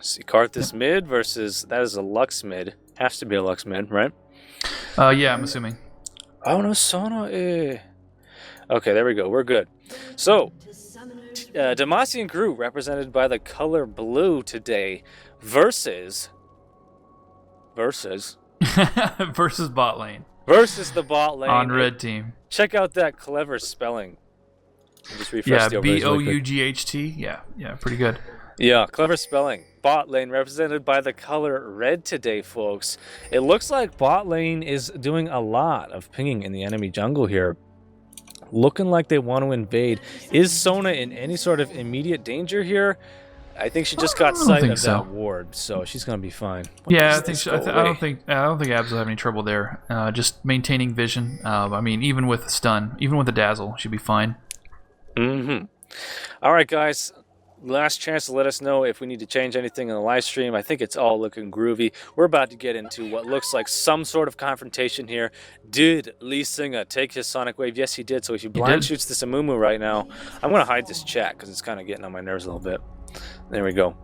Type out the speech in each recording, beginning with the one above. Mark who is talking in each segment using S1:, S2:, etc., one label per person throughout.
S1: See, Karthus mid versus that is a Lux mid. Has to be a Lux mid, right?
S2: Yeah, I'm assuming.
S1: Oh no, Sona. Okay, there we go. We're good. So, Demacian Crew represented by the color blue today versus
S2: Versus bot lane.
S1: Versus the bot lane.
S2: On red team.
S1: Check out that clever spelling. Just refresh the
S2: B-O-U-G-H-T. Yeah, pretty good.
S1: Yeah, clever spelling. Bot lane represented by the color red today, folks. It looks like bot lane is doing a lot of pinging in the enemy jungle here. Looking like they want to invade. Is Sona in any sort of immediate danger here? I think she just got sight of that ward, so she's gonna be fine.
S2: Yeah, I don't think Abs will have any trouble there. Just maintaining vision. I mean, even with the stun, even with the dazzle, she'll be fine.
S1: Mm-hmm. All right, guys. Last chance to let us know if we need to change anything in the live stream. I think it's all looking groovy. We're about to get into what looks like some sort of confrontation here. Did Lee Singa take his Sonic Wave? Yes, he did. So if he blind shoots this Amumu right now, I'm going to hide this chat because it's kind of getting on my nerves a little bit. There we go.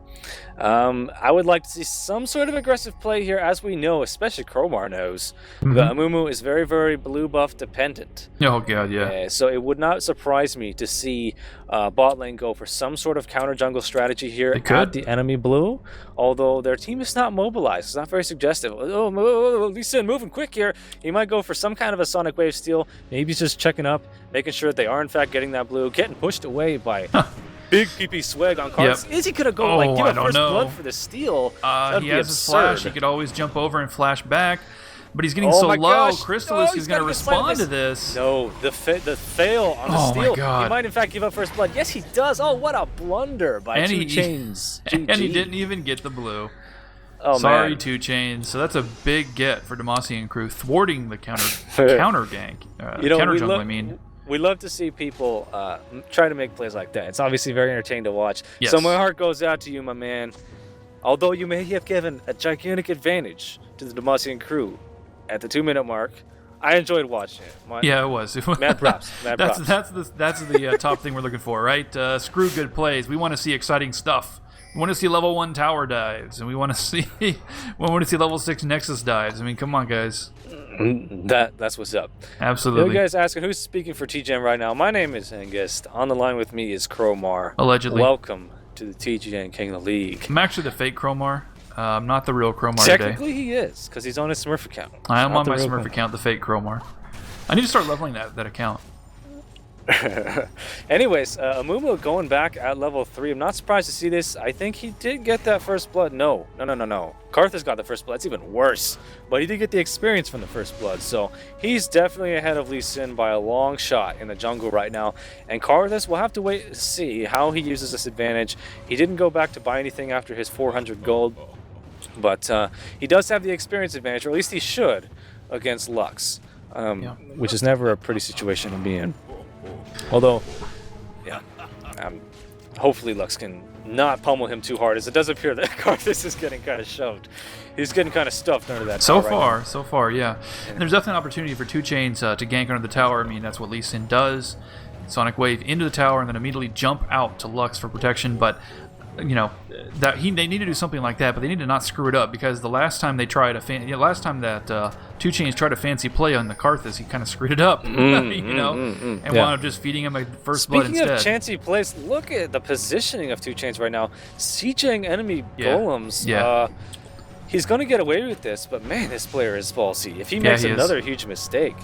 S1: I would like to see some sort of aggressive play here. As we know, especially Crowmar knows, the Amumu is very, very blue buff dependent.
S2: Oh, God, yeah.
S1: So it would not surprise me to see bot lane go for some sort of counter jungle strategy here at the enemy blue. Although their team is not mobilized. It's not very suggestive. Oh, Lee Sin moving quick here. He might go for some kind of a Sonic Wave steal. Maybe he's just checking up, making sure that they are, in fact, getting that blue, getting pushed away by... Big PP swag on cards. Is he gonna go give a first blood for the steal?
S2: He has his flash. He could always jump over and flash back, but he's getting so low. Crystallis is gonna respond to this.
S1: No, the fail on the steal. He might in fact give up first blood. Yes, he does. Oh, what a blunder by 2 Chains.
S2: And he didn't even get the blue.
S1: Oh,
S2: sorry,
S1: man.
S2: 2 Chains. So that's a big get for Demacian Crew, thwarting the counter gank. Counter jungle, I mean.
S1: We love to see people try to make plays like that. It's obviously very entertaining to watch.
S2: Yes.
S1: So my heart goes out to you, my man. Although you may have given a gigantic advantage to the Demacian Crew at the 2-minute mark, I enjoyed watching it.
S2: It was.
S1: Mad props.
S2: That's the top thing we're looking for, right? Screw good plays. We want to see exciting stuff. We want to see level 1 tower dives, and we want to see level 6 Nexus dives. I mean, come on, guys.
S1: That's what's up.
S2: Absolutely.
S1: You guys asking who's speaking for TGN right now? My name is Hengist. On the line with me is Crowmar.
S2: Allegedly.
S1: Welcome to the TGN King of the League.
S2: I'm actually the fake Crowmar. I'm not the real Crowmar
S1: Technically, he is, because he's on his Smurf account.
S2: I am on my Smurf account, the fake Crowmar. I need to start leveling that account.
S1: Anyways, Amumu going back at level 3. I'm not surprised to see this. I think he did get that first blood. No. Karthus got the first blood. It's even worse. But he did get the experience from the first blood. So he's definitely ahead of Lee Sin by a long shot in the jungle right now. And Karthus, we'll have to wait to see how he uses this advantage. He didn't go back to buy anything after his 400 gold. But he does have the experience advantage, or at least he should, against Lux. Which is never a pretty situation to be in. Although, hopefully Lux can not pummel him too hard, as it does appear that Karthus is getting kind of shoved. He's getting kind of stuffed under that tower.
S2: So far, yeah. And there's definitely an opportunity for 2 Chains to gank under the tower. I mean, that's what Lee Sin does. Sonic Wave into the tower and then immediately jump out to Lux for protection, but... they need to do something like that, but they need to not screw it up, because the last time they tried last time that 2 Chains tried a fancy play on the Karthus, he kind of screwed it up, and wound up just feeding him a first blood instead.
S1: Speaking of chancy plays, look at the positioning of 2 Chains right now, sieging enemy golems. He's going to get away with this, but man, this player is ballsy. If he makes another huge mistake,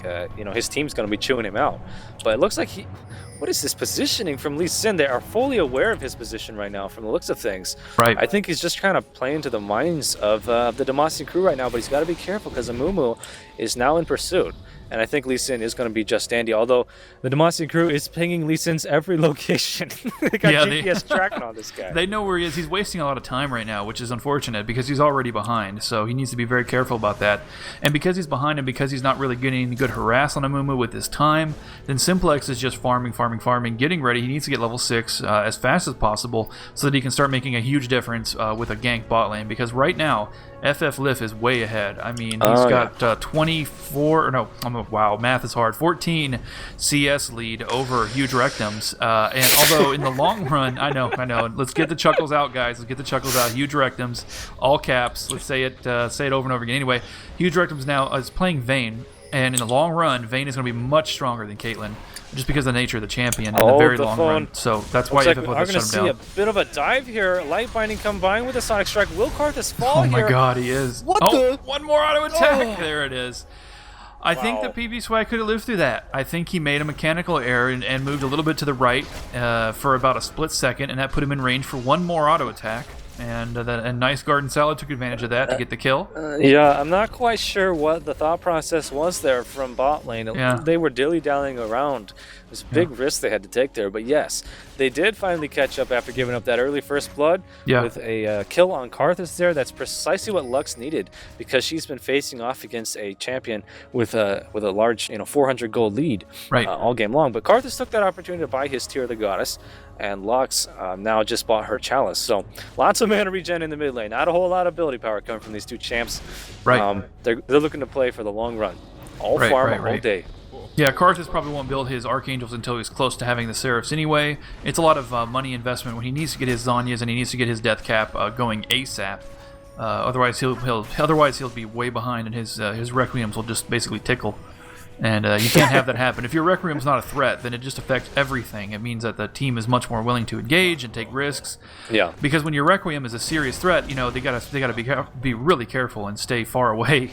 S1: his team's going to be chewing him out. But it looks like what is this positioning from Lee Sin? They are fully aware of his position right now from the looks of things.
S2: Right.
S1: I think he's just kind of playing to the minds of the Demacian Crew right now, but he's got to be careful because Amumu is now in pursuit. And I think Lee Sin is going to be just dandy, although the Demacian Crew is pinging Lee Sin's every location. They got GPS tracking on this guy.
S2: They know where he is. He's wasting a lot of time right now, which is unfortunate because he's already behind. So he needs to be very careful about that. And because he's behind and because he's not really getting any good harass on Amumu with his time, then Simplex is just farming, getting ready. He needs to get level 6 as fast as possible so that he can start making a huge difference with a gank bot lane. Because right now, FF Lif is way ahead. I mean, he's got 24, or no, I'm wow, math is hard. 14 CS lead over Huge Rectums. And although in the long run, I know. Let's get the chuckles out, guys. Let's get the chuckles out. Huge Rectums, all caps. Let's say it over and over again. Anyway, Huge Rectums now is playing Vayne. And in the long run, Vayne is going to be much stronger than KotL, just because of the nature of the champion in the very long run. So that's why
S1: like
S2: FFO
S1: we're
S2: has
S1: going to
S2: shut him down.
S1: see a bit of a dive here. Light Binding combined with a Sonic Strike. Will Karthus fall here?
S2: Oh my god, he is.
S1: What the?
S2: One more auto attack.
S1: Oh.
S2: There it is. I think that PB Swag could have lived through that. I think he made a mechanical error and moved a little bit to the right for about a split second, and that put him in range for one more auto attack. And Nice Garden Salad took advantage of that to get the kill.
S1: Yeah, I'm not quite sure what the thought process was there from bot lane.
S2: Yeah.
S1: They were dilly-dallying around. It was a big risk they had to take there. But yes, they did finally catch up after giving up that early first blood with a kill on Karthus there. That's precisely what Lux needed, because she's been facing off against a champion with a large 400 gold lead all game long. But Karthus took that opportunity to buy his Tear of the Goddess, and Lux now just bought her Chalice. So lots of mana regen in the mid lane. Not a whole lot of ability power coming from these two champs.
S2: Right.
S1: They're looking to play for the long run. All farm all day.
S2: Yeah, Karthus probably won't build his Archangels until he's close to having the Seraphs anyway. It's a lot of money investment when he needs to get his Zanyas and he needs to get his Death Cap going ASAP. Otherwise he'll be way behind, and his Requiems will just basically tickle. And you can't have that happen. If your Requiem's not a threat, then it just affects everything. It means that the team is much more willing to engage and take risks.
S1: Yeah. Because
S2: when your Requiem is a serious threat, they gotta be really careful and stay far away.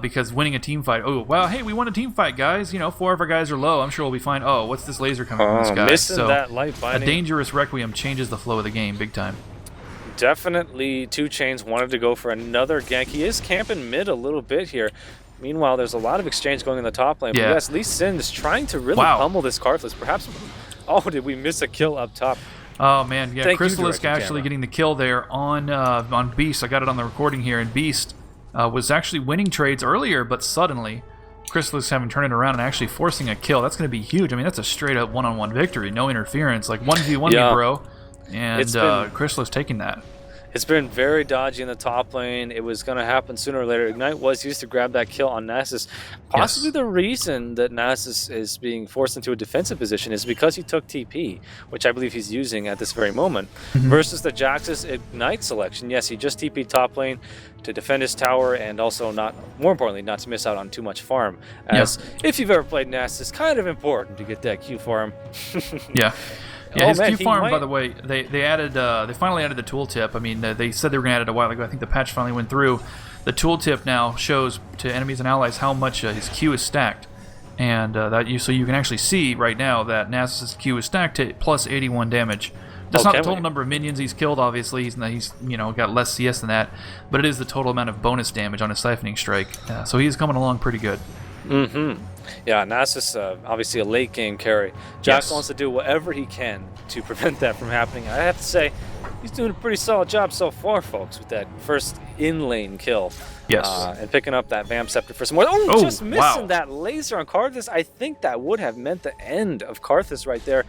S2: Because winning a team fight, hey, we won a team fight, guys. 4 of our guys are low. I'm sure we'll be fine. Oh, what's this laser coming from this guy?
S1: Missing that Light Binding.
S2: A dangerous Requiem changes the flow of the game big time.
S1: Definitely 2 Chainz wanted to go for another gank. He is camping mid a little bit here. Meanwhile, there's a lot of exchange going in the top lane.
S2: Yeah.
S1: But yes, Lee Sin is trying to really pummel this Karthus. Perhaps, did we miss a kill up top?
S2: Oh man, yeah, Crystallisk actually
S1: Jammer.
S2: getting the kill there on Beast. I got it on the recording here, and Beast was actually winning trades earlier, but suddenly Crystallisk having turned it around and actually forcing a kill. That's going to be huge. I mean, that's a straight up one-on-one victory, no interference, like 1v1 me, bro. And Crystallisk taking that.
S1: It's been very dodgy in the top lane. It was going to happen sooner or later. Ignite was used to grab that kill on Nasus. Possibly the reason that Nasus is being forced into a defensive position is because he took TP, which I believe he's using at this very moment, versus the Jax's Ignite selection. Yes, he just TP'd top lane to defend his tower, and also, more importantly, not to miss out on too much farm. As if you've ever played Nasus, it's kind of important to get that Q farm.
S2: Yeah, his Q farm, by the way, they finally added the tooltip. I mean, they said they were going to add it a while ago. I think the patch finally went through. The tooltip now shows to enemies and allies how much his Q is stacked, and so you can actually see right now that Nasus's Q is stacked to plus 81 damage. That's not the total number of minions he's killed. Obviously, he's got less CS than that, but it is the total amount of bonus damage on his Siphoning Strike. So he's coming along pretty good.
S1: Yeah, Nasus, obviously a late game carry. Jax wants to do whatever he can to prevent that from happening. I have to say, he's doing a pretty solid job so far, folks, with that first in-lane kill. And picking up that Vamp Scepter for some more. Just missing that laser on Karthus. I think that would have meant the end of Karthus right there.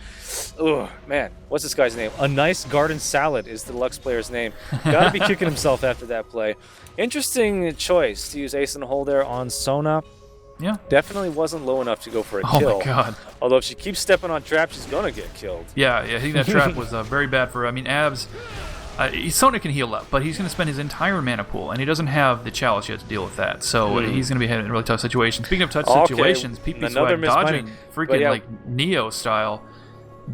S1: Oh, man. What's this guy's name? A Nice Garden Salad is the Lux player's name. Gotta be kicking himself after that play. Interesting choice to use Ace in the Hole there on Sona.
S2: Yeah. Definitely
S1: wasn't low enough to go for a kill.
S2: Oh my god.
S1: Although if she keeps stepping on traps, she's going to get killed.
S2: Yeah, I think that trap was very bad for her. I mean, Abs, Sona can heal up, but he's going to spend his entire mana pool, and he doesn't have the Chalice yet to deal with that. So he's going to be in a really tough situation. Speaking of tough situations, PP Swag dodging freaking like Neo style,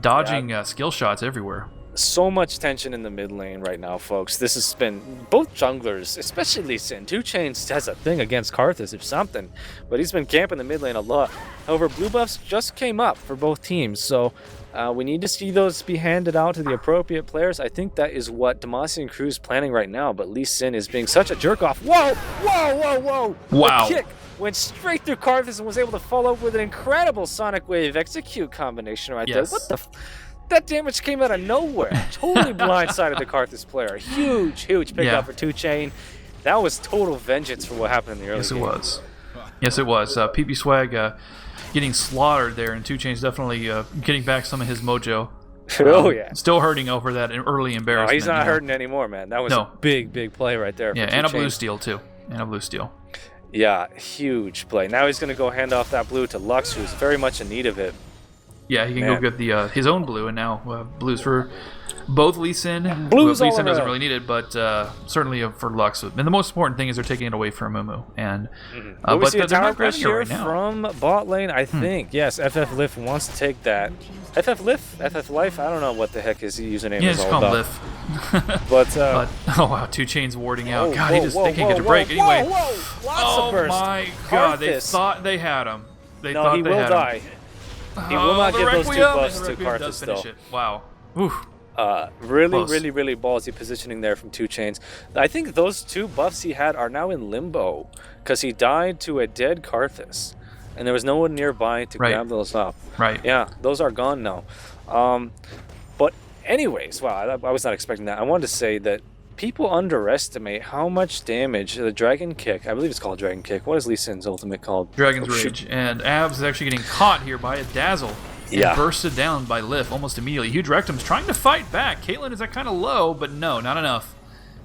S2: dodging skill shots everywhere.
S1: So much tension in the mid lane right now, folks. This has been both junglers, especially Lee Sin. 2 Chainz has a thing against Karthus or something, but he's been camping the mid lane a lot. However, blue buffs just came up for both teams, so we need to see those be handed out to the appropriate players. I think that is what Demacian Crew is planning right now, but Lee Sin is being such a jerk off. Whoa!
S2: Wow.
S1: The kick went straight through Karthus and was able to follow up with an incredible Sonic Wave execute combination right there. What the that damage came out of nowhere. Totally blindsided the Karthus player. Huge pickup for 2 Chainz. That was total vengeance for what happened in the early game.
S2: Yes, it was. PP Swag getting slaughtered there, and 2 Chainz definitely getting back some of his mojo. Still hurting over that early embarrassment.
S1: No, he's not hurting anymore, man. That was a big play right there.
S2: Yeah, and a blue steal, too.
S1: Yeah, huge play. Now he's going to go hand off that blue to Lux, who's very much in need of it.
S2: Yeah, he can
S1: Man.
S2: go get the his own blue, and now blues for both Lee Sin.
S1: Blues
S2: Lee
S1: all
S2: Sin doesn't
S1: around.
S2: really need it, but certainly for Lux. And the most important thing is they're taking it away from Mumu. And
S1: Will we
S2: but
S1: see a
S2: they're
S1: tower
S2: not grabbing
S1: push
S2: it
S1: here
S2: right now.
S1: from bot lane? I think. Yes, FF Lift wants to take that. FF Lift? FF Life? I don't know what the heck his username
S2: Yeah,
S1: is
S2: just
S1: all
S2: call him
S1: about.
S2: Liff.
S1: But,
S2: But oh wow, 2 chains warding out.
S1: whoa,
S2: God,
S1: whoa,
S2: they can't get to break anyway.
S1: Whoa. Lots
S2: Oh
S1: of burst.
S2: my God, they
S1: Karthus.
S2: thought they had him. They
S1: No,
S2: thought
S1: he
S2: they
S1: will
S2: had
S1: die.
S2: him.
S1: He will not
S2: the
S1: give those 2
S2: Requiem,
S1: buffs
S2: and
S1: to
S2: the Requiem does
S1: Karthus,
S2: finish
S1: though.
S2: it. Wow. Oof.
S1: Really,
S2: Close.
S1: really ballsy positioning there from 2 chains. I think those 2 buffs he had are now in limbo because he died to a dead Karthus, and there was no one nearby to
S2: Right.
S1: grab those up.
S2: Right.
S1: Yeah, those are gone now. But anyways, wow, I was not expecting that. I wanted to say that people underestimate how much damage the Dragon Kick, I believe it's called Dragon Kick. What is Lee Sin's ultimate called?
S2: Dragon's
S1: Oh, shoot.
S2: Rage. And Abs is actually getting caught here by a Dazzle. And
S1: Yeah.
S2: bursted down by Liff almost immediately. Huge Rectum's trying to fight back. Caitlyn is at kind of low, but no, not enough.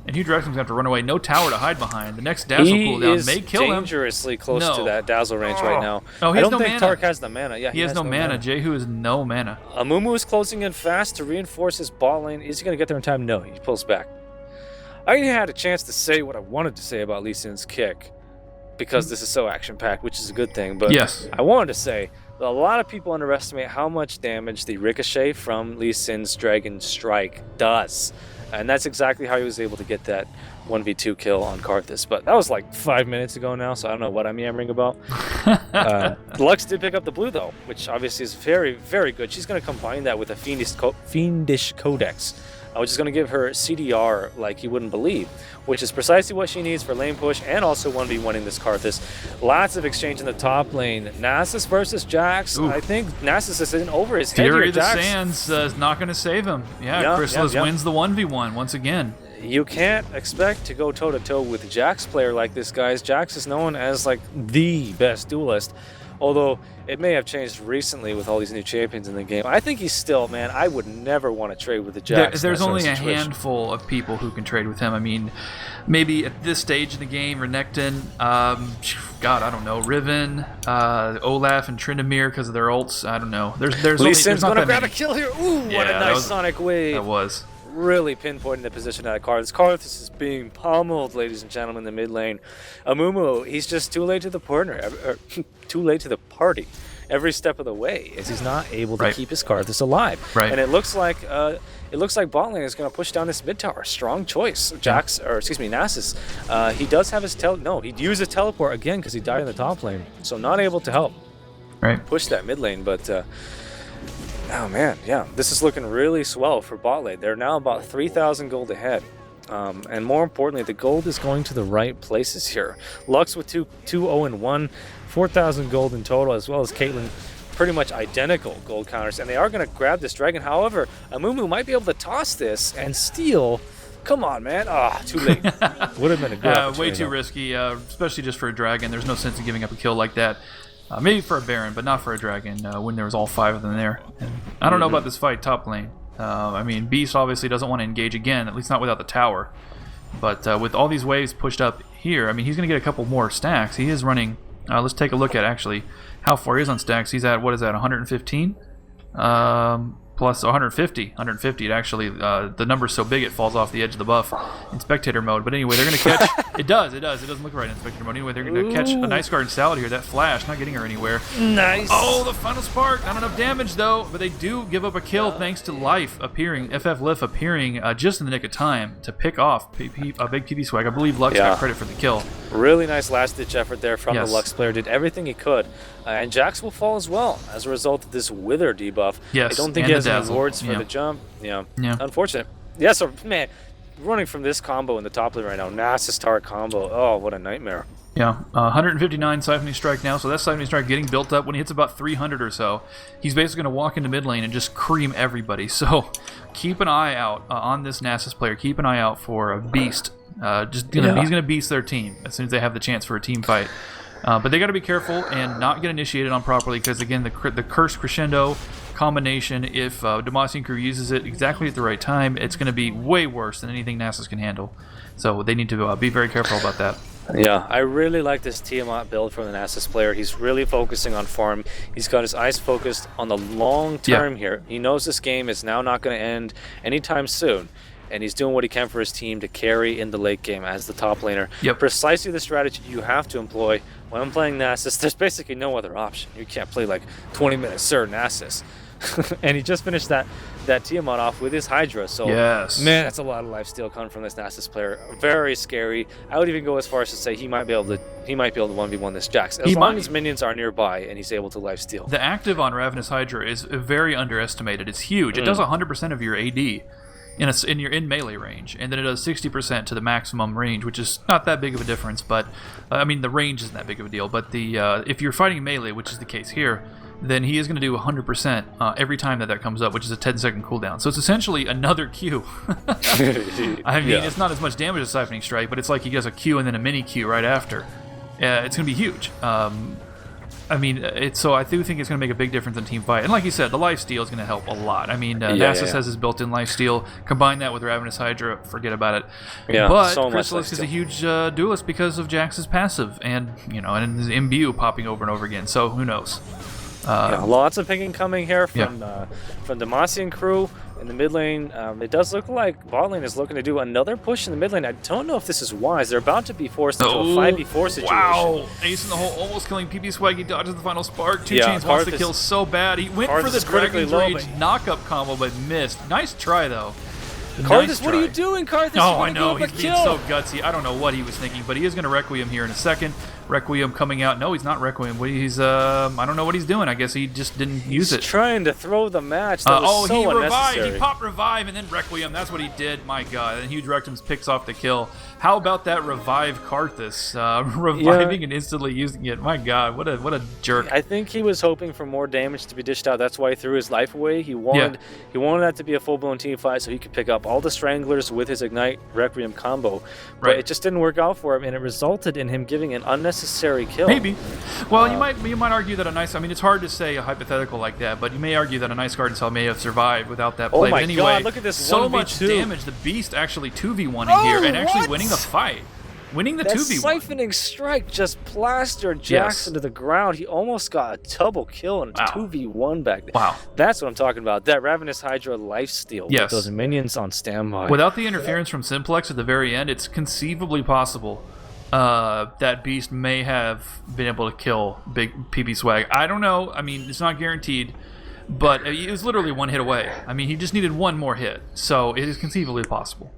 S2: And Huge Rectum's going to have to run away. No tower to hide behind. The next Dazzle
S1: He
S2: cooldown
S1: is
S2: may kill him.
S1: dangerously close
S2: No.
S1: to that Dazzle range right now.
S2: Oh, he
S1: I
S2: has
S1: don't
S2: no
S1: think
S2: mana.
S1: Tark has the mana. Yeah,
S2: He has no mana. Jehu has no mana.
S1: Amumu is closing in fast to reinforce his bot lane. Is he going to get there in time? No, he pulls back. I had a chance to say what I wanted to say about Lee Sin's kick because this is so action-packed, which is a good thing. But
S2: Yes.
S1: I wanted to say that a lot of people underestimate how much damage the ricochet from Lee Sin's Dragon Strike does. And that's exactly how he was able to get that 1v2 kill on Karthus. But that was like 5 minutes ago now, so I don't know what I'm yammering about. Lux did pick up the blue, though, which obviously is very, very good. She's going to combine that with a Fiendish Codex, which is going to give her CDR like you wouldn't believe, which is precisely what she needs for lane push and also 1v1ing this Karthus. Lots of exchange in the top lane. Nasus versus Jax.
S2: Ooh.
S1: I think Nasus is in over his head
S2: Fury
S1: here.
S2: of the
S1: Jax,
S2: Sands is not going to save him. Yeah,
S1: Yeah,
S2: Chrysalis
S1: yeah.
S2: wins the 1v1 once again.
S1: you can't expect to go toe-to-toe with a Jax player like this, guys. Jax is known as like the best duelist, although it may have changed recently with all these new champions in the game. I think he's still, man, I would never want to trade with a Jax.
S2: There's
S1: in that sort
S2: only
S1: of
S2: a
S1: situation.
S2: handful of people who can trade with him. I mean, maybe at this stage in the game, Renekton, God, I don't know, Riven, Olaf, and Tryndamere because of their ults. I don't know. There's
S1: Lee
S2: only,
S1: Sin's
S2: there's not
S1: gonna
S2: that
S1: grab
S2: many.
S1: a kill here. Ooh, what
S2: Yeah,
S1: a
S2: that
S1: nice
S2: was-
S1: sonic wave.
S2: That was.
S1: Really pinpointing the position of Karthus. Karthus is being pummeled, ladies and gentlemen, in the mid lane. Amumu, he's just too late to the partner, or too late to the party every step of the way, as he's not able to
S2: Right.
S1: keep his Karthus alive.
S2: Right.
S1: And it looks like bot lane is going to push down this mid tower. Strong choice, Nasus. He does have his he'd use a teleport again because he died in the top lane, so not able to help
S2: Right.
S1: push that mid lane, but. Oh man, yeah, this is looking really swell for bot lane. They're now about 3,000 gold ahead. And more importantly, the gold is going to the right places here. Lux with 2-0-1, 4,000 gold in total, as well as Caitlyn, pretty much identical gold counters. And they are going to grab this dragon. However, Amumu might be able to toss this and steal. Come on, man. Ah, too late. Would have been a good
S2: Way
S1: opportunity,
S2: too
S1: though.
S2: risky, especially just for a dragon. There's no sense in giving up a kill like that. Maybe for a Baron, but not for a dragon when there was all 5 of them there. And I don't know about this fight top lane. I mean, Beast obviously doesn't want to engage again, at least not without the tower. But with all these waves pushed up here, I mean, he's going to get a couple more stacks. He is running... let's take a look at, actually, how far he is on stacks. He's at, what is that, 115? Plus 150. 150, it actually, the number's so big it falls off the edge of the buff in spectator mode. But anyway, they're going to catch... It does. It doesn't look right in spectator mode. Anyway, they're going to catch a nice guard salad here. That flash, not getting her anywhere.
S1: Nice.
S2: Oh, the final spark. Not enough damage, though. But they do give up a kill thanks to Life appearing, FF Liff appearing just in the nick of time to pick off a big PB swag. I believe Lux got credit for the kill.
S1: Really nice last-ditch effort there from
S2: Yes.
S1: the Lux player. Did everything he could. And Jax will fall as well as a result of this Wither debuff.
S2: Yes,
S1: I don't think
S2: and
S1: he
S2: the
S1: has any
S2: Dazzle.
S1: wards for
S2: Yeah.
S1: the jump. Yeah.
S2: Yeah.
S1: Unfortunate. Yeah, so, man, running from this combo in the top lane right now, Nasus Tart combo. Oh, what a nightmare.
S2: Yeah, 159 Siphoning Strike now, so that Siphoning Strike getting built up. When he hits about 300 or so, he's basically going to walk into mid lane and just cream everybody. So keep an eye out on this Nasus player. Keep an eye out for a Beast. He's going to beast their team as soon as they have the chance for a team fight. But they got to be careful and not get initiated on properly because, again, the Curse Crescendo combination, if Demacian Crew uses it exactly at the right time, it's going to be way worse than anything Nasus can handle. So they need to be very careful about that.
S1: Yeah, I really like this Tiamat build from the Nasus player. He's really focusing on farm. He's got his eyes focused on the long term here. He knows this game is now not going to end anytime soon, and he's doing what he can for his team to carry in the late game as the top laner. Precisely the strategy you have to employ. When I'm playing Nasus, there's basically no other option. You can't play like 20-minute Sir Nasus. And he just finished that Tiamat off with his Hydra. So man, that's a lot of lifesteal coming from this Nasus player. Very scary. I would even go as far as to say he might be able to 1v1 this Jax as long as minions are nearby and he's able to lifesteal.
S2: The active on Ravenous Hydra is very underestimated. It's huge. It does 100% of your AD in melee range, and then it does 60% to the maximum range, which is not that big of a difference. But I mean, the range isn't that big of a deal. But the if you're fighting melee, which is the case here, then he is going to do 100% every time that comes up, which is a 10-second cooldown. So it's essentially another Q. I mean, it's not as much damage as Siphoning Strike, but it's like he does a Q and then a mini Q right after. It's going to be huge. I mean, so I do think it's going to make a big difference in team fight. And like you said, the lifesteal is going to help a lot. I mean, Nasus has his built-in lifesteal. Combine that with Ravenous Hydra, forget about it. But so Chrysalis is a huge duelist because of Jax's passive and, you know, and his imbue popping over and over again. So who knows?
S1: Lots of picking coming here from Demacian Crew in the mid lane. It does look like bot lane is looking to do another push in the mid lane. I don't know if this is wise. They're about to be forced into a 5v4 situation.
S2: Wow! Ace in the hole, almost killing PP Swag. He dodges the final spark. 2 Chainz wants to kill so bad. He went for the Dragon's Rage knockup combo, but missed. Nice try, though.
S1: Karthus, what are you doing, Karthus?
S2: Oh, I know. He's being so gutsy. I don't know what he was thinking, but he is going to Requiem here in a second. Requiem coming out. No, he's not Requiem. He's I don't know what he's doing. I guess he just didn't use it.
S1: He's trying to throw the match. That was so
S2: he revived.
S1: unnecessary.
S2: He popped revive and then Requiem. That's what he did. My God. And Huge Rectums picks off the kill. How about that revive Karthus? Reviving and instantly using it. My God, what a jerk.
S1: I think he was hoping for more damage to be dished out. That's why he threw his life away. He wanted that to be a full-blown team fight so he could pick up all the Stranglers with his Ignite Requiem combo. But it just didn't work out for him, and it resulted in him giving an unnecessary kill.
S2: Maybe. Well, you might argue that I mean, it's hard to say a hypothetical like that, but you may argue that a nice Garden Cell may have survived without that play.
S1: Oh my
S2: but anyway,
S1: God, look at this
S2: so
S1: 1v2.
S2: much damage. The Beast actually 2v1ing here and actually winning the fight. Winning the 2v1.
S1: Siphoning Strike just plastered Jax into the ground. He almost got a double kill in 2v1 back then.
S2: Wow.
S1: That's what I'm talking about. That Ravenous Hydra lifesteal with those minions on standby.
S2: Without the interference from Simplex at the very end, it's conceivably possible that Beast may have been able to kill big PP Swag. I don't know. I mean, it's not guaranteed, but it was literally one hit away. I mean, he just needed one more hit, so it is conceivably possible.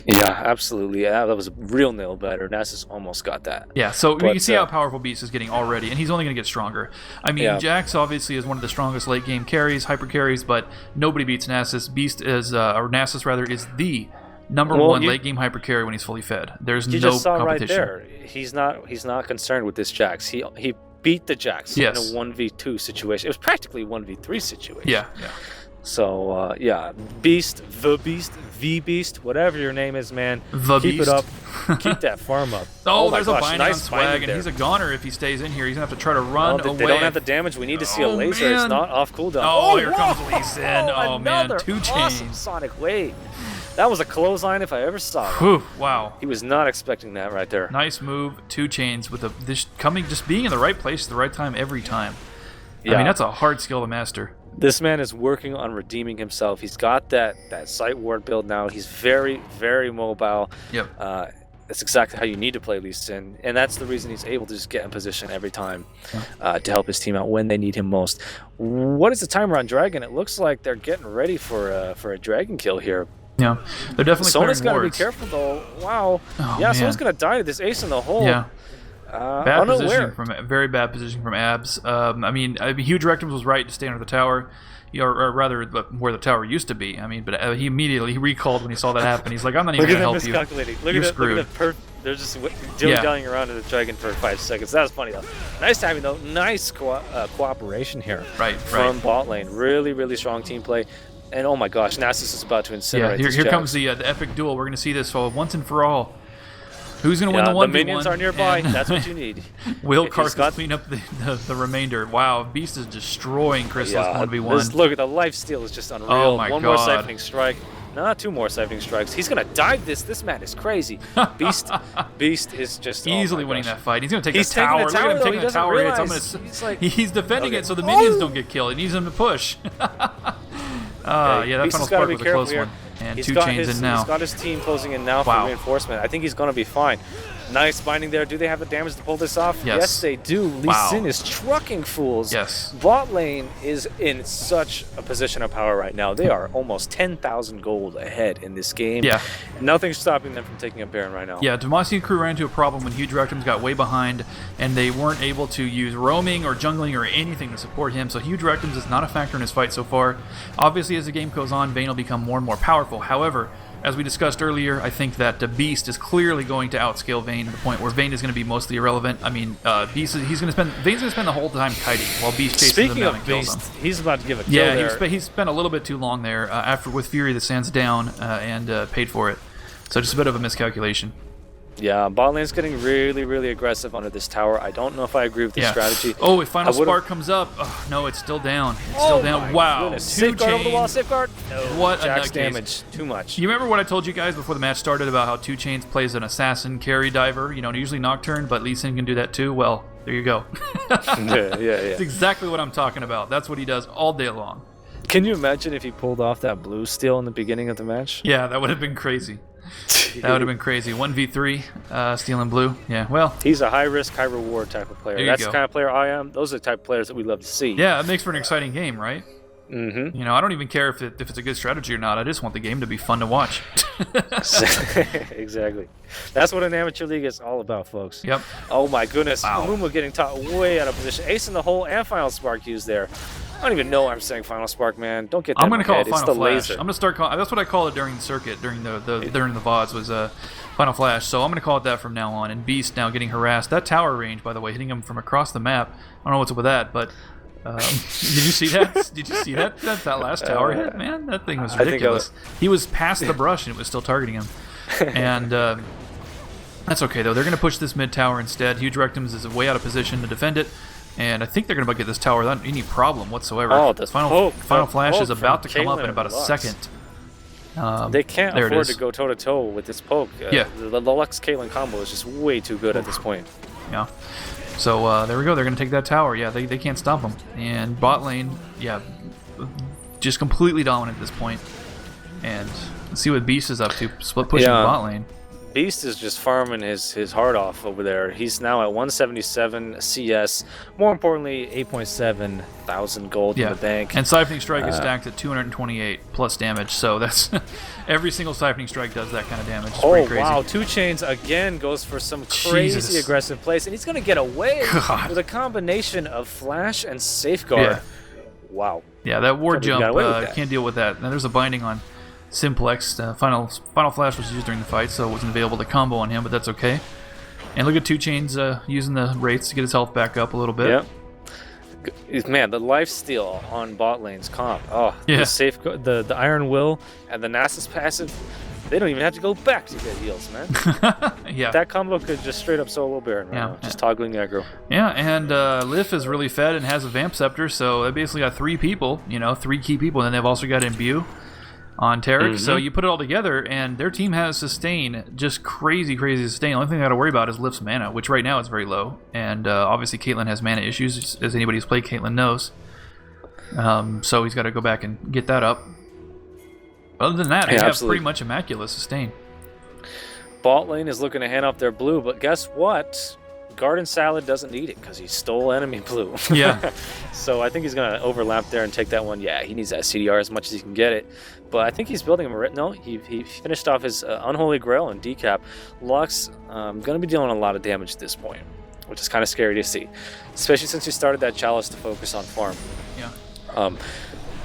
S1: Yeah, absolutely. Yeah, that was a real nail biter. Nasus almost got that.
S2: Yeah, so you can see how powerful Beast is getting already, and he's only going to get stronger. I mean, Jax obviously is one of the strongest late game carries, hyper carries, but nobody beats Nasus. Beast is, or Nasus rather, is the number one late game hyper carry when he's fully fed. There's no
S1: just saw
S2: competition.
S1: Right there. He's not concerned with this Jax. He beat the Jax in a 1v2 situation. It was practically a 1v3 situation.
S2: Yeah.
S1: So Beast, the Beast, whatever your name is, man. Keep it up. Keep that farm up.
S2: There's a binding on Swag, and he's a goner if he stays in here. He's gonna have to try to run away.
S1: They don't have the damage. We need to see a laser.
S2: Man.
S1: It's not off
S2: cooldown. Here comes Lee Sin. Oh man, 2 Chainz.
S1: Awesome Sonic Wave. That was a clothesline if I ever saw it.
S2: Whew, wow.
S1: He was not expecting that right there.
S2: Nice move, 2 Chainz with just being in the right place at the right time every time. I mean, that's a hard skill to master.
S1: This man is working on redeeming himself. He's got that sight ward build now. He's very, very mobile.
S2: Yep.
S1: That's exactly how you need to play Lee Sin, and that's the reason he's able to just get in position every time to help his team out when they need him most. What is the timer on Dragon? It looks like they're getting ready for a Dragon kill here.
S2: Yeah, they're definitely
S1: Sona's got to be
S2: wards.
S1: careful though. Wow.
S2: Man.
S1: Sona's gonna die to this Ace in the hole.
S2: Yeah. Very bad position from Abs. I mean, Huge Rectums was right to stay under the tower, or rather, where the tower used to be. I mean, but he immediately recalled when he saw that happen. He's like, I'm not even gonna help you.
S1: Look at that. They're just dilly-dallying around in the Dragon for 5 seconds. That was funny though. Nice timing though. Nice cooperation here. From bot lane. Really, really strong team play. And oh my gosh, Nasus is about to incinerate.
S2: Yeah, here comes the epic duel. We're going to see this once and for all. Who's going to win the 1v1?
S1: The minions are nearby. That's what you need.
S2: Will Karthus clean up the remainder? Wow, Beast is destroying Chrysalis 1v1.
S1: Look at the lifesteal is just unreal.
S2: Oh my
S1: One
S2: God.
S1: more Siphoning Strike. Nah, 2 more Siphoning Strikes. He's going to dive this. This man is crazy. Beast is just
S2: easily winning that fight. He's going to take
S1: He's
S2: the tower.
S1: taking the tower,
S2: Look at him
S1: though.
S2: taking the tower hits.
S1: He's like,
S2: he's defending
S1: okay.
S2: it so the minions don't get killed. He needs them to push. Yeah, that final spark was a close one. And 2 chains in now.
S1: He's got his team closing in now for reinforcement. I think he's going to be fine. Nice binding there. Do they have the damage to pull this off? Yes, they do. Lee Sin is trucking fools.
S2: Yes.
S1: Bot lane is in such a position of power right now. They are almost 10,000 gold ahead in this game.
S2: Yeah.
S1: Nothing's stopping them from taking a Baron right now.
S2: Yeah, Demacian Crew ran into a problem when Huge Rectums got way behind, and they weren't able to use roaming or jungling or anything to support him, so Huge Rectums is not a factor in his fight so far. Obviously, as the game goes on, Vayne will become more and more powerful. However, as we discussed earlier, I think that the Beast is clearly going to outscale Vayne to the point where Vayne is going to be mostly irrelevant. I mean, Vayne's going to spend the whole time kiting while Beast chases him down and kills him.
S1: He's about to give a kill
S2: there. He spent a little bit too long there with Fury that stands down and paid for it. So just a bit of a miscalculation.
S1: Yeah, bot lane's getting really, really aggressive under this tower. I don't know if I agree with this strategy.
S2: Oh, if Final Spark comes up. Oh, no, it's still down. It's still down. Wow.
S1: Goodness. Safeguard over the wall, safeguard. No,
S2: what
S1: Jack's
S2: a
S1: damage. Too much.
S2: You remember what I told you guys before the match started about how 2 Chainz plays an assassin carry diver? You know, usually Nocturne, but Lee Sin can do that too. Well, there you go.
S1: yeah.
S2: It's exactly what I'm talking about. That's what he does all day long.
S1: Can you imagine if he pulled off that blue steal in the beginning of the match?
S2: Yeah, that would have been crazy. That would have been crazy. 1v3, stealing blue. Yeah, well.
S1: He's a high-risk, high-reward type of player. That's the kind of player I am. Those are the type of players that we love to see.
S2: Yeah, it makes for an exciting game, right?
S1: Mm-hmm.
S2: You know, I don't even care if it's a good strategy or not. I just want the game to be fun to watch.
S1: Exactly. That's what an amateur league is all about, folks.
S2: Yep.
S1: Oh, my goodness.
S2: Wow.
S1: Mumu getting taught way out of position. Ace in the hole and Final Spark used there. I don't even know I'm saying Final Spark, man. Don't get that.
S2: I'm going to call it
S1: Final
S2: Final Flash.
S1: Laser.
S2: I'm going to start calling. That's what I call it during the circuit, during the VoDs was Final Flash. So I'm going to call it that from now on. And Beast now getting harassed. That tower range, by the way, hitting him from across the map. I don't know what's up with that, but did you see that? Did you see that last tower hit? Man, that thing was ridiculous. He was past the brush and it was still targeting him. And that's okay though. They're going to push this mid tower instead. Huge Rectums is way out of position to defend it. And I think they're going to get this tower without any problem whatsoever.
S1: Oh, this
S2: Final Flash is about to come up in about a second.
S1: They can't afford to go toe-to-toe with this poke.
S2: Yeah.
S1: The Lux Caitlyn combo is just way too good at this point.
S2: Yeah. So there we go. They're going to take that tower. Yeah, they can't stop them. And bot lane, yeah, just completely dominant at this point. And let's see what Beast is up to. Split pushing bot lane.
S1: Beast is just farming his heart off over there. He's now at 177 CS. More importantly, 8.7 thousand gold in the bank.
S2: And Siphoning Strike is stacked at 228 plus damage. So that's every single Siphoning Strike does that kind of damage. It's pretty crazy.
S1: Wow. 2 Chainz again goes for some crazy aggressive plays. And he's going to get away with a combination of Flash and Safeguard.
S2: Yeah.
S1: Wow.
S2: Yeah, that ward jump, can't deal with that. Now there's a binding on Simplex. Final Flash was used during the fight, so it wasn't available to combo on him, but that's okay. And look at 2 Chainz using the Wraiths to get his health back up a little bit.
S1: Yep. Man, the lifesteal on bot lane's comp. Oh,
S2: yeah.
S1: The Iron Will and the Nasus passive, they don't even have to go back to get heals, man.
S2: Yeah.
S1: That combo could just straight up solo Baron right now, just toggling aggro.
S2: Yeah, and Lif is really fed and has a Vamp Scepter, so they basically got 3 people, 3 key people, and then they've also got Imbue on Taric. So you put it all together, and their team has sustain, just crazy sustain. The only thing they got to worry about is Lif's mana, which right now is very low. And obviously Caitlyn has mana issues, as anybody who's played Caitlyn knows. So he's got to go back and get that up. Other than that, they have pretty much immaculate sustain.
S1: Bot lane is looking to hand off their blue, but guess what? Garden Salad doesn't need it because he stole enemy blue.
S2: Yeah.
S1: So I think he's going to overlap there and take that one. Yeah, he needs that CDR as much as he can get it. But I think he's building him a... No, he finished off his Unholy Grail and decap. Lux going to be dealing a lot of damage at this point, which is kind of scary to see. Especially since he started that Chalice to focus on farm.
S2: Yeah.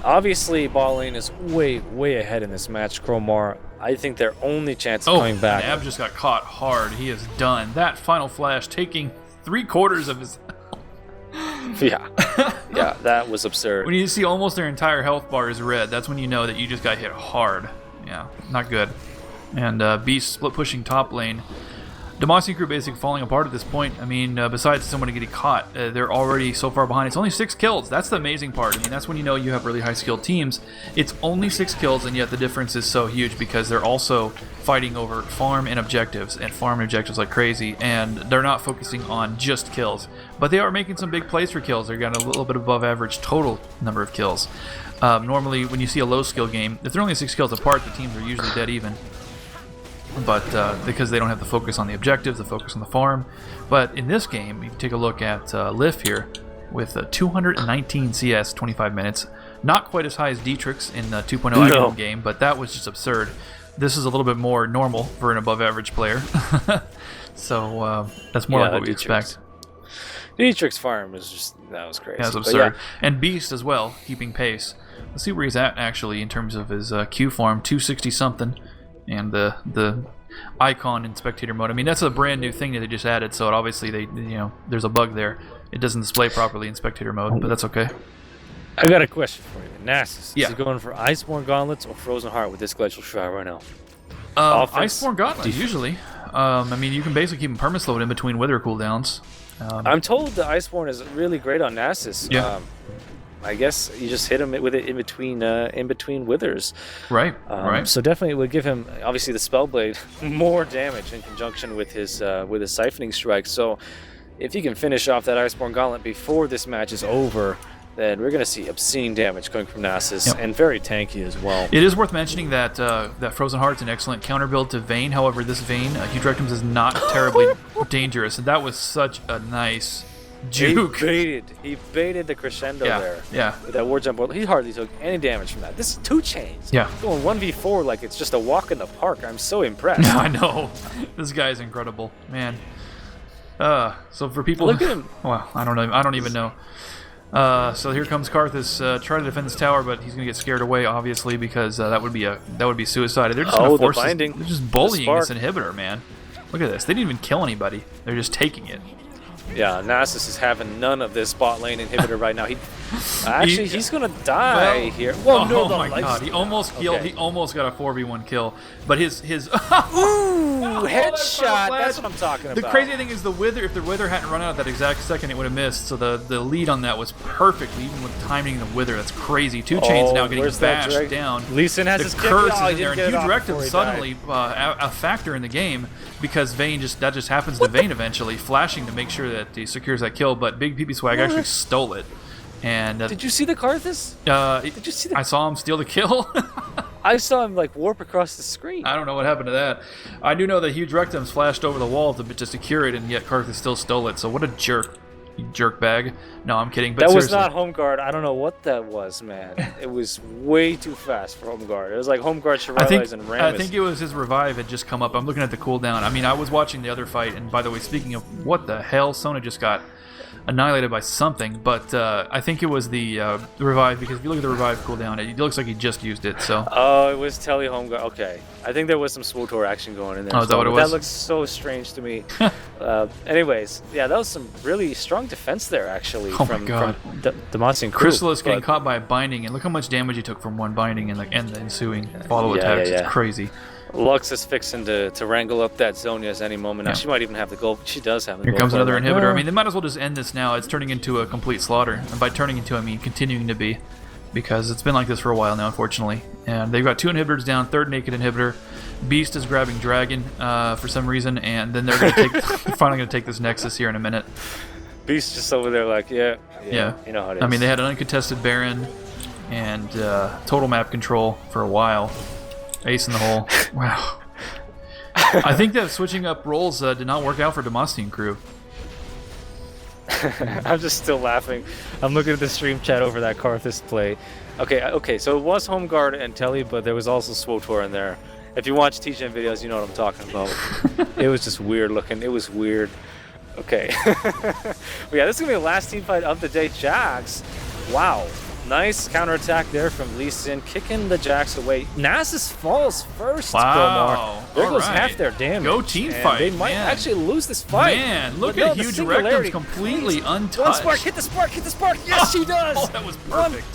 S1: Obviously, bot lane is way ahead in this match. Crowmar, I think their only chance of coming back...
S2: Ab just got caught hard. He is done. That Final Flash taking 3/4 of his...
S1: Yeah, that was absurd.
S2: When you see almost their entire health bar is red, that's when you know that you just got hit hard. Yeah, not good. And Beast split pushing top lane. Demacian Crew basically falling apart at this point. I mean, besides someone getting caught, they're already so far behind. It's only 6 kills. That's the amazing part. I mean, that's when you know you have really high-skilled teams. It's only 6 kills, and yet the difference is so huge because they're also fighting over farm and objectives like crazy, and they're not focusing on just kills. But they are making some big plays for kills. They're getting a little bit above average total number of kills. Normally, when you see a low-skill game, if they're only 6 kills apart, the teams are usually dead even. But because they don't have the focus on the objectives, the focus on the farm. But in this game, you take a look at Liff here with 219 CS, 25 minutes. Not quite as high as Dietrich's in the 2.0 Icon game, but that was just absurd. This is a little bit more normal for an above-average player. So that's more like what we expect.
S1: Dietrich's farm is just, that was crazy.
S2: That's absurd. And Beast as well, keeping pace. Let's see where he's at actually in terms of his Q farm, 260-something. And the icon in spectator mode. I mean, that's a brand new thing that they just added, so obviously there's a bug there. It doesn't display properly in spectator mode, but that's okay.
S1: I got a question for you. Nasus,
S2: yeah.
S1: Is he going for Iceborne Gauntlets or Frozen Heart with this Glacial Shroud right now?
S2: Iceborne Gauntlets, usually. I mean, you can basically keep him permaslowed in between Wither cooldowns.
S1: I'm told the Iceborne is really great on Nasus.
S2: Yeah.
S1: I guess you just hit him with it in between withers.
S2: Right. Right.
S1: So definitely it would give him obviously the Spellblade more damage in conjunction with his siphoning strike. So if he can finish off that Iceborne Gauntlet before this match is over, then we're going to see obscene damage coming from Nasus, and very tanky as well.
S2: It is worth mentioning that that Frozen Heart's an excellent counter build to Vayne. However, this Vayne, Huge Rectums, is not terribly dangerous, and that was such a nice juke.
S1: He baited the crescendo there.
S2: Yeah.
S1: With that ward jump, he hardly took any damage from that. This is 2 chains.
S2: Yeah.
S1: Going 1v4 like it's just a walk in the park. I'm so impressed.
S2: I know. This guy is incredible, man. So for people,
S1: look at him.
S2: Well, I don't even know. So here comes Karthus, trying to defend this tower, but he's gonna get scared away, obviously, because that would be suicide. They're just gonna force
S1: the binding.
S2: They're just bullying this inhibitor, man. Look at this. They didn't even kill anybody. They're just taking it.
S1: Yeah, Nasus is having none of this bot lane inhibitor right now. He's gonna die here. Whoa,
S2: oh my god, he almost killed.
S1: Okay.
S2: He almost got a 4v1 kill, but his
S1: ooh, headshot. That's what I'm talking about.
S2: The crazy thing is the Wither. If the Wither hadn't run out at that exact second, it would have missed. So the lead on that was perfect, even with timing the Wither. That's crazy. 2 chains now getting bashed down.
S1: Lee Sin has his
S2: curse
S1: kick.
S2: is in there, and Huge Rectum suddenly a factor in the game because Vayne just happens to Vayne eventually, flashing to make sure that he secures that kill. But Big PP Swag actually stole it. And
S1: did you see the Karthus?
S2: Did you see that? I saw him steal the kill.
S1: I saw him like warp across the screen.
S2: I don't know what happened to that. I do know that Huge Rectum's flashed over the wall to secure it, and yet Karthus still stole it. So what a jerk. You jerk bag. No, I'm kidding. But
S1: that
S2: seriously.
S1: was not home guard. I don't know what that was, man. It was way too fast for home guard. It was like home guard, Shirelles, and Rammus.
S2: I think it was his revive had just come up. I'm looking at the cooldown. I mean, I was watching the other fight, and by the way, speaking of what the hell, Sona just got annihilated by something, but I think it was the revive, because if you look at the revive cooldown, it looks like he just used it. So
S1: oh, it was Telly home guard. Okay, I think there was some Swotor action going in there.
S2: Oh, is that what it was?
S1: That looks so strange to me. Anyways, yeah, that was some really strong defense there, actually.
S2: Oh
S1: from,
S2: my god,
S1: from Demacian Crew.
S2: Chrysalis getting caught by a binding, and look how much damage he took from one binding and the ensuing follow attacks. It's crazy.
S1: Lux is fixing to wrangle up that Zhonya's any moment. Now she might even have the gold. She does have the gold.
S2: Here comes another inhibitor. I mean, they might as well just end this now. It's turning into a complete slaughter. And by turning into, I mean continuing to be. Because it's been like this for a while now, unfortunately. And they've got 2 inhibitors down, 3rd naked inhibitor. Beast is grabbing Dragon for some reason. And then they're going to take, finally going to take this Nexus here in a minute.
S1: Beast just over there like, yeah. You know how it is.
S2: I mean, they had an uncontested Baron and total map control for a while. Ace in the hole. Wow. I think that switching up roles did not work out for Demacian Crew.
S1: I'm just still laughing. I'm looking at the stream chat over that Karthus play. Okay, so it was Home Guard and Telly, but there was also Swotor in there. If you watch TGN videos, you know what I'm talking about. It was just weird looking. It was weird. Okay. But yeah, this is going to be the last team fight of the day. Jax. Wow. Nice counterattack there from Lee Sin, kicking the Jax away. Nasus falls first,
S2: wow.
S1: There goes half their damage.
S2: Go team fight.
S1: They might actually lose this fight.
S2: Man, look at Huge Rectum's completely untouched.
S1: One spark, hit the spark, hit the spark. Yes, she does.
S2: Oh, that was perfect.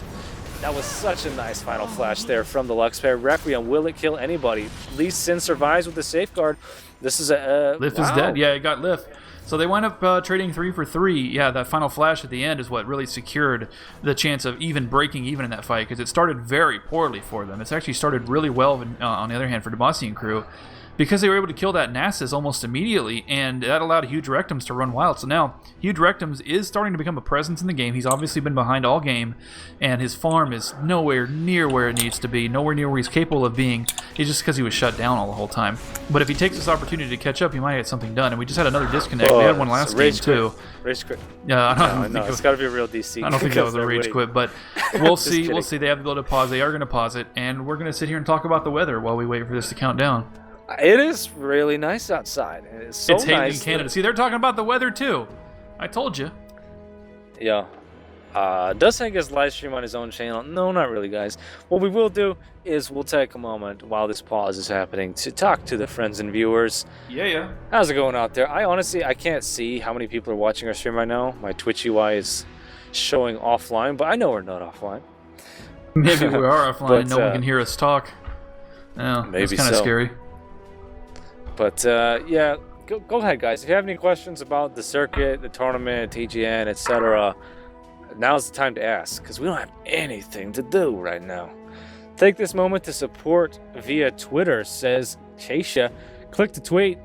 S1: That was such a nice final flash there from the Lux pair. Requiem, will it kill anybody? Lee Sin survives with the safeguard. This is a...
S2: Lift is dead. Yeah, it got Lift. So they wind up trading 3 for 3. Yeah, that final flash at the end is what really secured the chance of even breaking even in that fight, because it started very poorly for them. It's actually started really well, on the other hand, for Demacian Crew, because they were able to kill that Nasus almost immediately, and that allowed Huge Rectums to run wild. So now, Huge Rectums is starting to become a presence in the game. He's obviously been behind all game, and his farm is nowhere near where it needs to be, nowhere near where he's capable of being. It's just because he was shut down all the whole time. But if he takes this opportunity to catch up, he might get something done. And we just had another disconnect. We had one last game, too.
S1: Rage quit.
S2: Yeah,
S1: No, it's got to be a real DC.
S2: I don't think that was a rage quit, but we'll see. We'll see. They have the ability to pause. They are going to pause it, and we're going to sit here and talk about the weather while we wait for this to count down.
S1: It is really nice outside. It's so nice.
S2: In Canada. See, they're talking about the weather too. I told you.
S1: Yeah. Does Hank his live stream on his own channel? No, not really, guys. What we will do is we'll take a moment while this pause is happening to talk to the friends and viewers.
S2: Yeah.
S1: How's it going out there? I can't see how many people are watching our stream right now. My Twitch UI is showing offline, but I know we're not offline.
S2: Maybe we are offline. No one can hear us talk. Yeah,
S1: maybe
S2: it's kind of scary.
S1: But yeah, go ahead, guys. If you have any questions about the circuit, the tournament, TGN, etc., now's the time to ask, because we don't have anything to do right now. Take this moment to support via Twitter, says Keisha. Click the tweet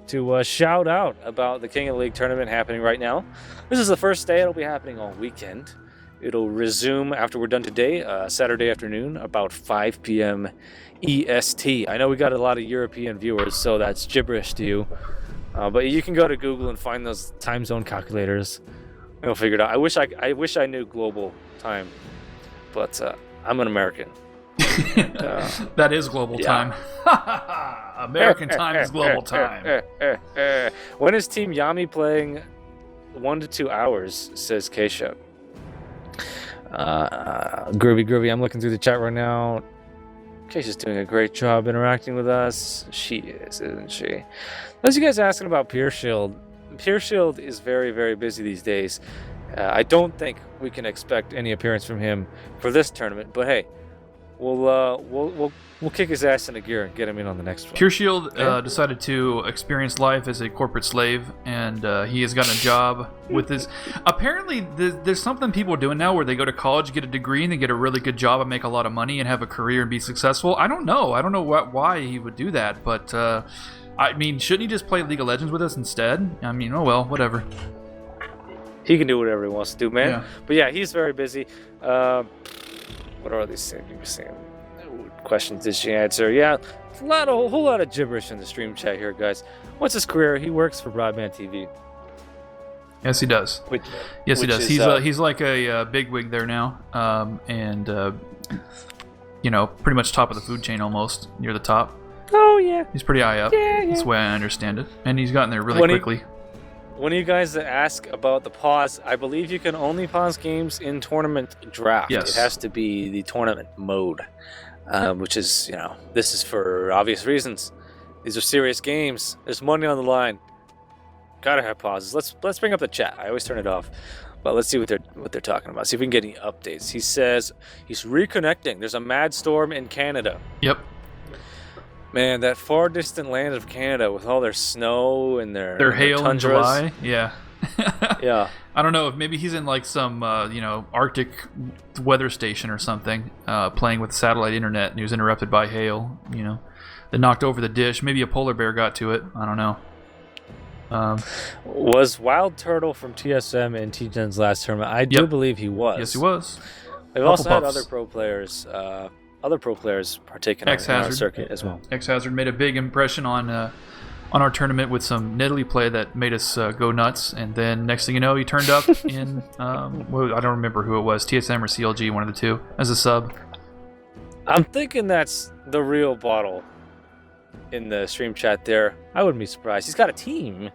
S1: to shout out about the King of the League tournament happening right now. This is the first day. It'll be happening all weekend. It'll resume after we're done today, Saturday afternoon, about 5 p.m. EST. I know we got a lot of European viewers, so that's gibberish to you. But you can go to Google and find those time zone calculators. We'll figure it out. I wish I knew global time, but I'm an American.
S2: That is global time. American time is global time.
S1: When is Team Yami playing? 1 to 2 hours, says Keisha. Groovy. I'm looking through the chat right now. Keisha's doing a great job interacting with us. She is, isn't she? Those of you guys asking about Pure Shield. Pure Shield is very, very busy these days. I don't think we can expect any appearance from him for this tournament. But hey, we'll kick his ass into gear and get him in on the next one.
S2: Pure Shield decided to experience life as a corporate slave, and he has gotten a job with his... Apparently, there's something people are doing now where they go to college, get a degree, and they get a really good job and make a lot of money and have a career and be successful. I don't know. I don't know why he would do that, but... I mean, shouldn't he just play League of Legends with us instead? I mean, oh well, whatever.
S1: He can do whatever he wants to do, man.
S2: Yeah.
S1: But yeah, he's very busy. What are these things you were saying? Questions did she answer? Yeah, a whole lot of gibberish in the stream chat here, guys. What's his career? He works for Broadband TV.
S2: Yes, he does. Yes, he does. He's like a bigwig there now, and you know, pretty much top of the food chain almost, near the top.
S1: Oh, yeah.
S2: He's pretty high up.
S1: Yeah.
S2: That's the way I understand it. And he's gotten there really quickly.
S1: When you guys ask about the pause, I believe you can only pause games in tournament draft.
S2: Yes.
S1: It has to be the tournament mode, which is, you know, this is for obvious reasons. These are serious games. There's money on the line. Gotta have pauses. Let's bring up the chat. I always turn it off. But let's see what they're talking about. See if we can get any updates. He says he's reconnecting. There's a mad storm in Canada.
S2: Yep.
S1: Man, that far distant land of Canada with all their snow and their
S2: hail in July. Yeah.
S1: Yeah.
S2: I don't know if maybe he's in like some Arctic weather station or something, playing with satellite internet, and he was interrupted by hail. You know, that knocked over the dish. Maybe a polar bear got to it. I don't know.
S1: Was Wild Turtle from TSM in TGen's last tournament? I do believe he was.
S2: Yes, he was.
S1: They've also had other pro players. Other pro players partaking on our circuit as well.
S2: X-Hazard made a big impression on our tournament with some Nidalee play that made us go nuts, and then next thing you know, he turned up in I don't remember who it was, TSM or CLG, one of the two, as a sub.
S1: I'm thinking that's the real Bottle in the stream chat there. I wouldn't be surprised. He's got a team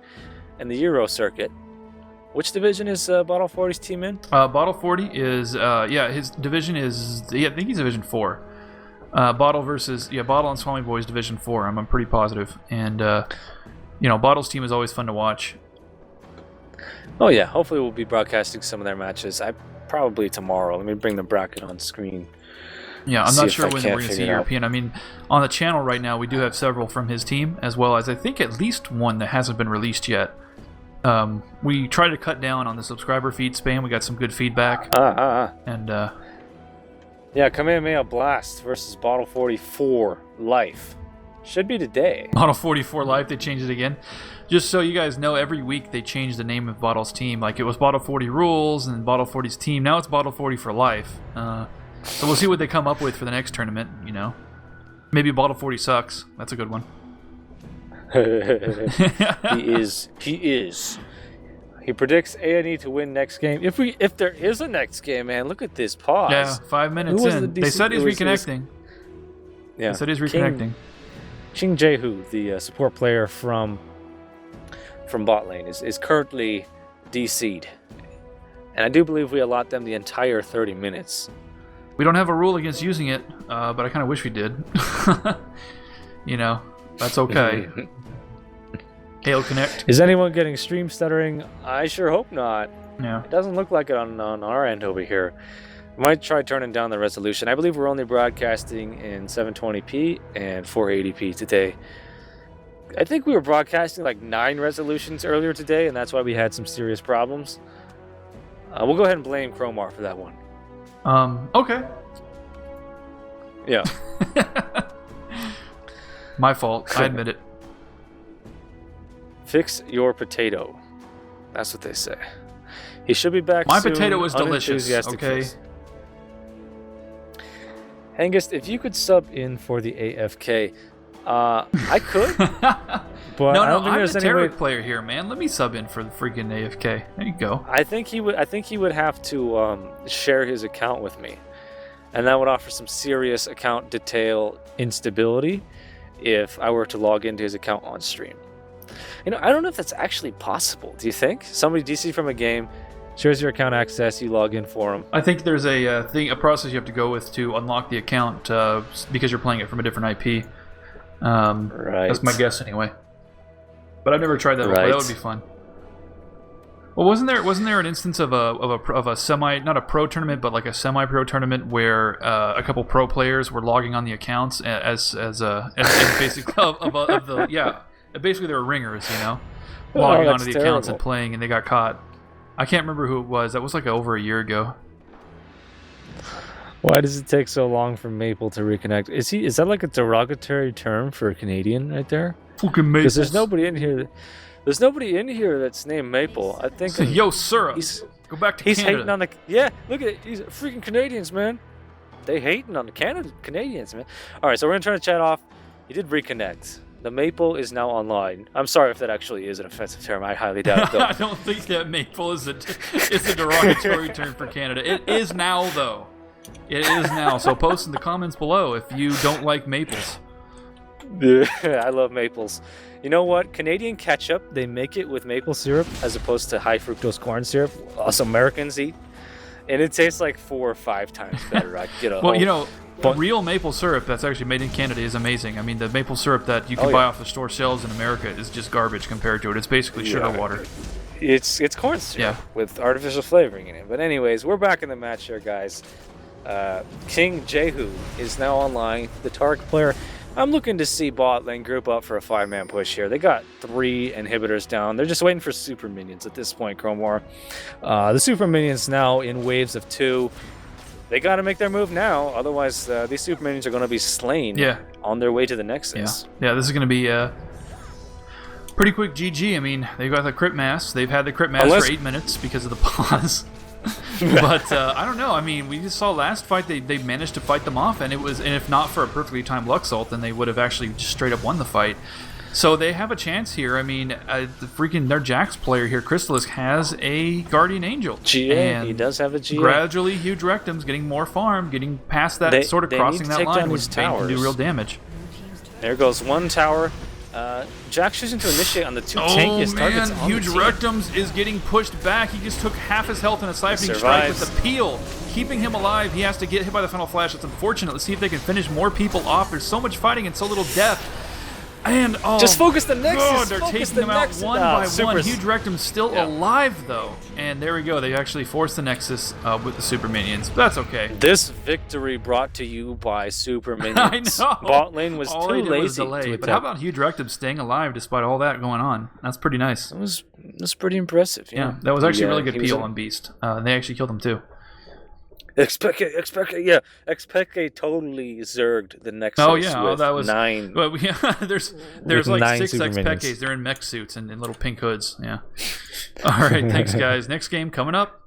S1: in the Euro circuit. Which division is Bottle 40's team in?
S2: Bottle 40 is his division is I think he's Division 4. Bottle and Swami Boys Division 4. I'm pretty positive, and Bottle's team is always fun to watch.
S1: Oh yeah, hopefully we'll be broadcasting some of their matches. I'm probably tomorrow. Let me bring the bracket on screen.
S2: Yeah, I'm
S1: See
S2: not
S1: if
S2: sure
S1: I
S2: when
S1: can't
S2: we're going to see
S1: figure it out.
S2: European. I mean, on the channel right now, we do have several from his team, as well as I think at least one that hasn't been released yet. We try to cut down on the subscriber feed spam. We got some good feedback. And
S1: Yeah, Kamehameha Blast versus Bottle 44 Life. Should be today.
S2: Bottle 44 Life, they changed it again. Just so you guys know, every week they change the name of Bottle's team. Like, it was Bottle 40 Rules and Bottle 40's team. Now it's Bottle 40 for Life. So we'll see what they come up with for the next tournament, you know. Maybe Bottle 40 sucks. That's a good one.
S1: He is. He predicts A&E to win next game. If there is a next game, man, look at this pause.
S2: Yeah, 5 minutes
S1: Who was
S2: in.
S1: the
S2: They
S1: DC
S2: said he's
S1: it was-
S2: reconnecting.
S1: Yeah.
S2: They said he's reconnecting.
S1: Ching Jehu, the support player from bot lane, is currently DC'd. And I do believe we allot them the entire 30 minutes.
S2: We don't have a rule against using it, but I kind of wish we did. You know, that's okay. Hail Connect.
S1: Is anyone getting stream stuttering? I sure hope not.
S2: Yeah.
S1: It doesn't look like it on our end over here. We might try turning down the resolution. I believe we're only broadcasting in 720p and 480p today. I think we were broadcasting like 9 resolutions earlier today, and that's why we had some serious problems. We'll go ahead and blame Chromar for that one.
S2: Okay.
S1: Yeah.
S2: My fault. I admit it.
S1: Fix your potato. That's what they say. He should be back
S2: My
S1: soon.
S2: potato was delicious,
S1: Unenthusiastic
S2: okay?
S1: face. Hengist, if you could sub in for the AFK, I could, but
S2: No,
S1: I don't think
S2: I'm
S1: there's
S2: the
S1: any way.
S2: Tarek player here, man. Let me sub in for the freaking AFK. There you go.
S1: I think he would have to share his account with me, and that would offer some serious account detail instability if I were to log into his account on stream. You know, I don't know if that's actually possible. Do you think somebody DC from a game shares your account access, you log in for them?
S2: I think there's a process you have to go with to unlock the account because you're playing it from a different IP.
S1: Right.
S2: That's my guess anyway. But I've never tried that before.
S1: Right.
S2: That would be fun. Well, wasn't there an instance of a semi, not a pro tournament, but like a semi-pro tournament where a couple pro players were logging on the accounts as basically basically they were ringers, you know, logging onto the accounts and playing, and they got caught. I can't remember who it was. That was like over a year ago.
S1: Why does it take so long for Maple to reconnect? Is that like a derogatory term for a Canadian right there?
S2: Fucking Maple.
S1: Because there's nobody in here. There's nobody in here that's named Maple. I think.
S2: Yo, Syrup. Go back to
S1: He's
S2: Canada.
S1: hating on the. Yeah, look at it. He's freaking Canadians, man. They hating on the Canadians, man. All right, so we're gonna turn the chat off. He did reconnect. The Maple is now online. I'm sorry if that actually is an offensive term. I highly doubt it, though.
S2: I don't think that Maple is a derogatory term for Canada. It is now, though. It is now. So post in the comments below if you don't like maples.
S1: Yeah, I love maples. You know what? Canadian ketchup, they make it with maple syrup as opposed to high fructose corn syrup. Us Americans eat. And it tastes like 4 or 5 times better. I get a
S2: Well, you know, real maple syrup that's actually made in Canada is amazing. I mean, the maple syrup that you can buy off the store shelves in America is just garbage compared to it. It's basically sugar water.
S1: It's corn syrup with artificial flavoring in it. But anyways, we're back in the match here, guys. King Jehu is now online, the Tark player. I'm looking to see bot lane group up for a 5-man push here. They got 3 inhibitors down. They're just waiting for super minions at this point, Chromar. The super minions now in waves of 2. They got to make their move now, otherwise these super minions are going to be slain on their way to the Nexus.
S2: Yeah, this is going to be pretty quick GG. I mean, they've got the crit mass. They've had the crit mass for 8 minutes because of the pause. But I don't know. I mean, we just saw last fight they managed to fight them off, and if not for a perfectly timed Lux ult, then they would have actually just straight up won the fight. So they have a chance here. I mean, their Jax player here, Crystallis, has a Guardian Angel.
S1: GA, he does have a GA.
S2: Gradually, Huge Rectum's getting more farm, getting past that, sort of crossing that line, which can do real damage.
S1: There goes one tower. Jax choosing to initiate on the 2 tankiest targets on
S2: Huge
S1: the team.
S2: Rectums is getting pushed back. He just took half his health in a siphoning strike with the peel, keeping him alive. He has to get hit by the final flash. It's unfortunate. Let's see if they can finish more people off. There's so much fighting and so little death. And
S1: just focus the Nexus.
S2: God, they're
S1: focus
S2: taking
S1: the
S2: them out
S1: Nexus.
S2: one by one.
S1: Supers.
S2: Huge Rectum's still alive though, and there we go. They actually forced the Nexus with the super minions. But that's okay.
S1: This victory brought to you by super minions.
S2: I know.
S1: Bot lane was
S2: all
S1: too
S2: they did
S1: lazy
S2: was delay.
S1: to
S2: But how
S1: attack.
S2: about Huge Rectum staying alive despite all that going on? That's pretty nice.
S1: It was pretty impressive.
S2: Yeah, that was actually really good
S1: he was
S2: peel on Beast. They actually killed him too.
S1: Expeke totally zerged the Nexus.
S2: Oh yeah,
S1: with
S2: that was
S1: 9.
S2: But there's
S1: with
S2: like
S1: 9
S2: 6
S1: super
S2: Expekes.
S1: minions.
S2: They're in mech suits and in little pink hoods. Yeah. All right, thanks guys. Next game coming up.